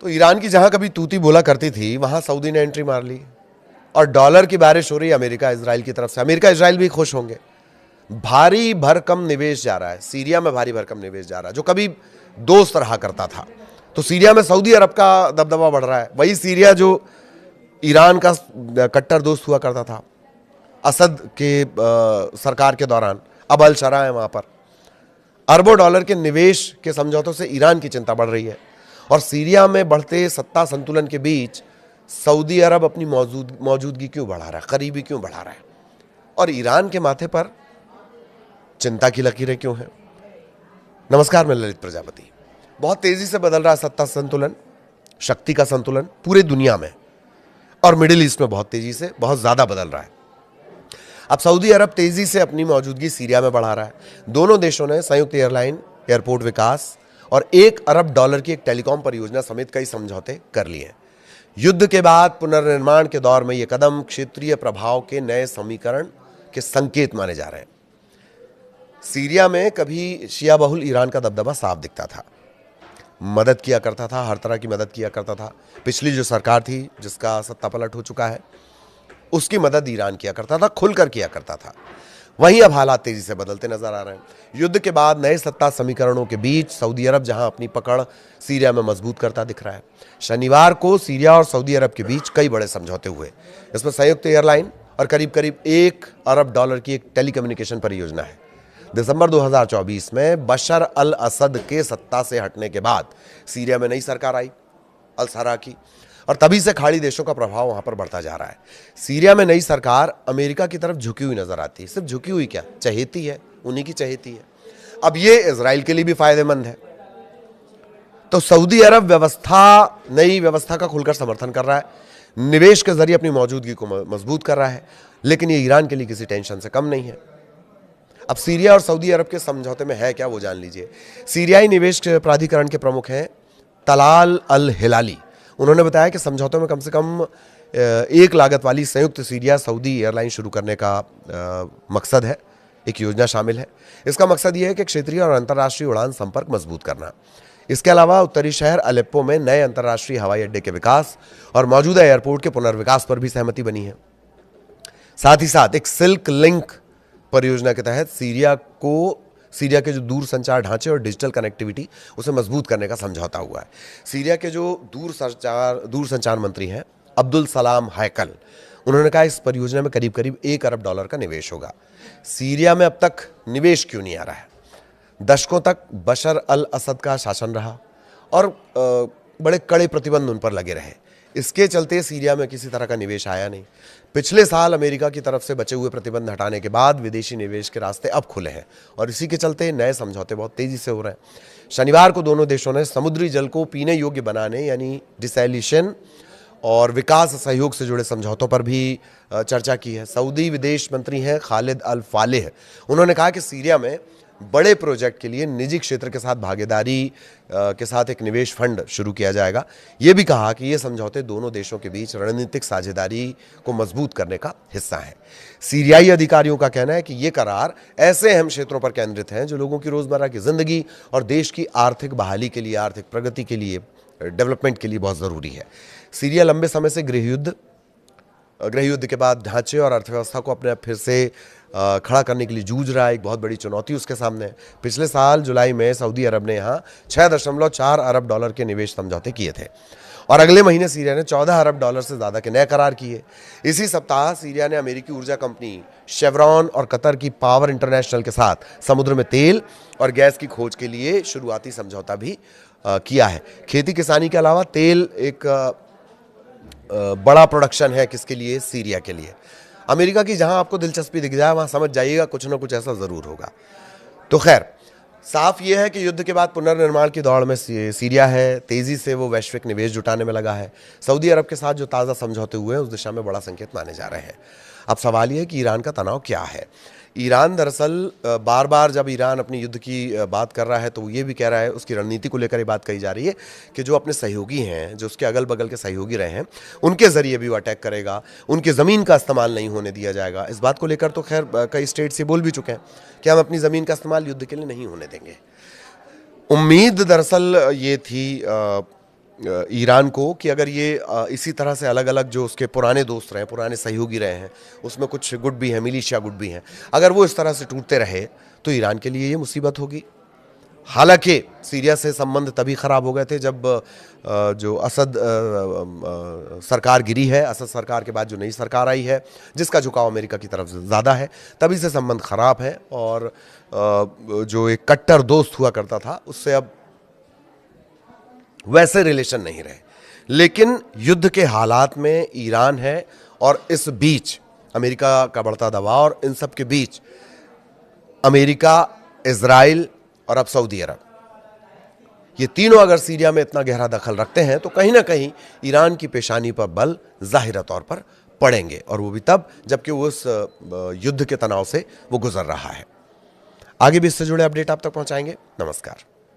तो ईरान की जहां कभी तूती बोला करती थी वहां सऊदी ने एंट्री मार ली और डॉलर की बारिश हो रही है अमेरिका इजराइल की तरफ से। अमेरिका इजराइल भी खुश होंगे। भारी भरकम निवेश जा रहा है सीरिया में, भारी भरकम निवेश जा रहा है जो कभी दोस्त रहा करता था। तो सीरिया में सऊदी अरब का दबदबा बढ़ रहा है। वही सीरिया जो ईरान का कट्टर दोस्त हुआ करता था असद के सरकार के दौरान, अब अल शरा है वहां पर। अरबों डॉलर के निवेश के समझौतों से ईरान की चिंता बढ़ रही है और सीरिया में बढ़ते सत्ता संतुलन के बीच सऊदी अरब अपनी मौजूदगी क्यों बढ़ा रहा है, करीबी क्यों बढ़ा रहा है, और ईरान के माथे पर चिंता की लकीरें क्यों हैं। नमस्कार, मैं ललित प्रजापति। बहुत तेजी से बदल रहा है सत्ता संतुलन, शक्ति का संतुलन पूरी दुनिया में, और मिडिल ईस्ट में बहुत तेजी से, बहुत ज्यादा बदल रहा है। अब सऊदी अरब तेजी से अपनी मौजूदगी सीरिया में बढ़ा रहा है। दोनों देशों ने संयुक्त एयरलाइन, एयरपोर्ट विकास और $1 अरब की एक टेलीकॉम परियोजना समेत कई समझौते कर लिए। युद्ध के बाद पुनर्निर्माण के दौर में यह कदम क्षेत्रीय प्रभाव के नए समीकरण के संकेत माने जा रहे हैं। सीरिया में कभी शिया बहुल ईरान का दबदबा साफ दिखता था, मदद किया करता था, हर तरह की मदद किया करता था। पिछली जो सरकार थी जिसका सत्ता पलट हो चुका है, उसकी मदद ईरान किया करता था, खुलकर किया करता था। वहीं अब हालात तेजी से बदलते नजर आ रहे हैं। युद्ध के बाद नए सत्ता समीकरणों के बीच सऊदी अरब जहां अपनी पकड़ सीरिया में मजबूत करता दिख रहा है। शनिवार को सीरिया और सऊदी अरब के बीच कई बड़े समझौते हुए। इसमें संयुक्त एयरलाइन और करीब करीब $1 अरब की एक टेलीकम्युनिकेशन परियोजना है। दिसंबर 2024 में बशर अल असद के सत्ता से हटने के बाद सीरिया में नई सरकार आई, अल सरा की, और तभी से खाड़ी देशों का प्रभाव वहां पर बढ़ता जा रहा है। सीरिया में नई सरकार अमेरिका की तरफ झुकी हुई नजर आती है। सिर्फ झुकी हुई क्या, चहेती है, उन्हीं की चहेती है। अब ये इजराइल के लिए भी फायदेमंद है। तो सऊदी अरब नई व्यवस्था का खुलकर समर्थन कर रहा है, निवेश के जरिए अपनी मौजूदगी को मजबूत कर रहा है, लेकिन ये ईरान के लिए किसी टेंशन से कम नहीं है। अब सीरिया और सऊदी अरब के समझौते में है क्या, वो जान लीजिए। सीरियाई निवेश प्राधिकरण के प्रमुख हैं तलाल अल हिलाली। उन्होंने बताया कि समझौतों में कम से कम एक लागत वाली संयुक्त सीरिया सऊदी एयरलाइन शुरू करने का मकसद है, एक योजना शामिल है। इसका मकसद यह है कि क्षेत्रीय और अंतर्राष्ट्रीय उड़ान संपर्क मजबूत करना। इसके अलावा उत्तरी शहर अलेप्पो में नए अंतर्राष्ट्रीय हवाई अड्डे के विकास और मौजूदा एयरपोर्ट के पुनर्विकास पर भी सहमति बनी है। साथ ही साथ एक सिल्क लिंक परियोजना के तहत सीरिया के जो दूर संचार ढांचे और डिजिटल कनेक्टिविटी उसे मजबूत करने का समझौता हुआ है। सीरिया के जो दूर संचार मंत्री हैं अब्दुल सलाम हैकल, उन्होंने कहा इस परियोजना में करीब करीब $1 अरब का निवेश होगा। सीरिया में अब तक निवेश क्यों नहीं आ रहा है? दशकों तक बशर अल असद का शासन रहा और बड़े कड़े प्रतिबंध उन पर लगे रहे। इसके चलते सीरिया में किसी तरह का निवेश आया नहीं। पिछले साल अमेरिका की तरफ से बचे हुए प्रतिबंध हटाने के बाद विदेशी निवेश के रास्ते अब खुले हैं और इसी के चलते नए समझौते बहुत तेजी से हो रहे हैं। शनिवार को दोनों देशों ने समुद्री जल को पीने योग्य बनाने यानी डिसैलिनेशन और विकास सहयोग से जुड़े समझौतों पर भी चर्चा की है। सऊदी विदेश मंत्री हैं खालिद अल फालेह। उन्होंने कहा कि सीरिया में बड़े प्रोजेक्ट के लिए निजी क्षेत्र के साथ भागीदारी के साथ एक निवेश फंड शुरू किया जाएगा। ये भी कहा कि ये समझौते दोनों देशों के बीच रणनीतिक साझेदारी को मजबूत करने का हिस्सा है। सीरियाई अधिकारियों का कहना है कि ये करार ऐसे अहम क्षेत्रों पर केंद्रित हैं जो लोगों की रोजमर्रा की जिंदगी और देश की आर्थिक बहाली के लिए, आर्थिक प्रगति के लिए, डेवलपमेंट के लिए बहुत जरूरी है। सीरिया लंबे समय से गृह युद्ध के बाद ढांचे और अर्थव्यवस्था को अपने फिर से खड़ा करने के लिए जूझ रहा है। एक बहुत बड़ी चुनौती उसके सामने है। पिछले साल जुलाई में सऊदी अरब ने यहाँ $6.4 अरब के निवेश समझौते किए थे और अगले महीने सीरिया ने $14 अरब से ज्यादा के नए करार किए। इसी सप्ताह सीरिया ने अमेरिकी ऊर्जा कंपनी शेवरॉन और कतर की पावर इंटरनेशनल के साथ समुद्र में तेल और गैस की खोज के लिए शुरुआती समझौता भी किया है। खेती किसानी के अलावा तेल एक बड़ा प्रोडक्शन है किसके लिए, सीरिया के लिए। अमेरिका की जहां आपको दिलचस्पी दिख जाए वहां समझ जाइएगा कुछ ना कुछ ऐसा जरूर होगा। तो खैर, साफ यह है कि युद्ध के बाद पुनर्निर्माण की दौड़ में सीरिया है। तेजी से वो वैश्विक निवेश जुटाने में लगा है। सऊदी अरब के साथ जो ताज़ा समझौते हुए हैं उस दिशा में बड़ा संकेत माने जा रहे हैं। अब सवाल यह है कि ईरान का तनाव क्या है। ईरान दरअसल बार बार जब ईरान अपनी युद्ध की बात कर रहा है तो ये भी कह रहा है, उसकी रणनीति को लेकर ये बात कही जा रही है कि जो अपने सहयोगी हैं, जो उसके अगल बगल के सहयोगी रहे हैं, उनके जरिए भी वो अटैक करेगा, उनकी ज़मीन का इस्तेमाल नहीं होने दिया जाएगा। इस बात को लेकर तो खैर कई स्टेट्स ये बोल भी चुके हैं कि हम अपनी ज़मीन का इस्तेमाल युद्ध के लिए नहीं होने देंगे। उम्मीद दरअसल ये थी ईरान को कि अगर ये इसी तरह से अलग अलग जो उसके पुराने दोस्त रहे, पुराने सहयोगी रहे हैं, उसमें कुछ गुट भी हैं, मिलिशिया गुट भी हैं, अगर वो इस तरह से टूटते रहे तो ईरान के लिए ये मुसीबत होगी। हालांकि सीरिया से संबंध तभी खराब हो गए थे जब जो असद सरकार गिरी है, असद सरकार के बाद जो नई सरकार आई है जिसका झुकाव अमेरिका की तरफ से ज़्यादा है, तभी से संबंध खराब है। और जो एक कट्टर दोस्त हुआ करता था उससे अब वैसे रिलेशन नहीं रहे। लेकिन युद्ध के हालात में ईरान है और इस बीच अमेरिका का बढ़ता दबाव और इन सब के बीच अमेरिका, इजराइल और अब सऊदी अरब, ये तीनों अगर सीरिया में इतना गहरा दखल रखते हैं तो कहीं ना कहीं ईरान की पेशानी पर बल ज़ाहिर तौर पर पड़ेंगे, और वो भी तब जबकि वो उस युद्ध के तनाव से वो गुजर रहा है। आगे भी इससे जुड़े अपडेट आप तक पहुंचाएंगे। नमस्कार।